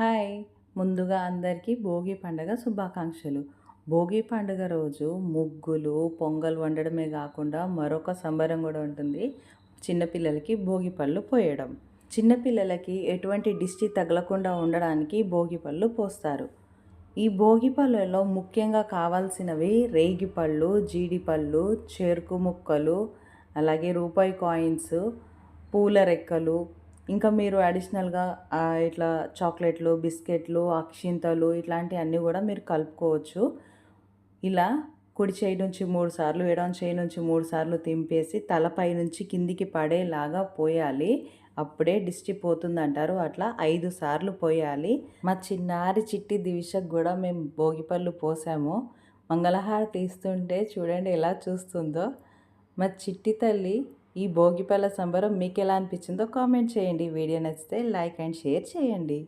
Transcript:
Hi! ముందుగా అందరికీ భోగి పండగ శుభాకాంక్షలు. భోగి పండుగ రోజు ముగ్గులు, పొంగల్ వండడమే గాకుండా మరొక సంబరం గూడా ఉంటుంది. చిన్నపిల్లలకి భోగి పళ్ళు పోయడం. చిన్నపిల్లలకి ఎటువంటి దిష్టి తగలకుండా ఉండడానికి భోగి పళ్ళు పోస్తారు. ఈ భోగి పళ్ళలో ముఖ్యంగా కావాల్సినవి రేగిపళ్ళు, జీడిపళ్ళు, చెరుకు ముక్కలు, అలాగే రూపాయి కాయిన్స్, పూల రెక్కలు, ఇంకా మీరు అడిషనల్‌గా ఇట్లా చాక్లెట్లు, బిస్కెట్లు, అక్షింతలు ఇట్లాంటియన్నీ గూడా మీరు కలుపుకోవచ్చు. ఇలా కుడి చేయి నుంచి 3 సార్లు, ఎడమ చేయి నుంచి 3 సార్లు తింపేసి తలపై నుంచి కిందికి పడేలాగా పోయాలి. అప్పుడే దిష్టి పోతుందంటారు. అట్లా 5 సార్లు పోయాలి. మా చిన్నారి చిట్టి దివిషకు గూడా మేము భోగిపళ్ళు పోసాము. మంగళహారతి ఇస్తుంటే చూడండి ఎలా చూస్తుందో. మా చిట్టి తల్లి ఈ భోగిపళ్ళ సంబరం మీకెలా అనిపించిందో కామెంట్ చేయండి. వీడియో నచ్చితే లైక్ అండ్ షేర్ చేయండి.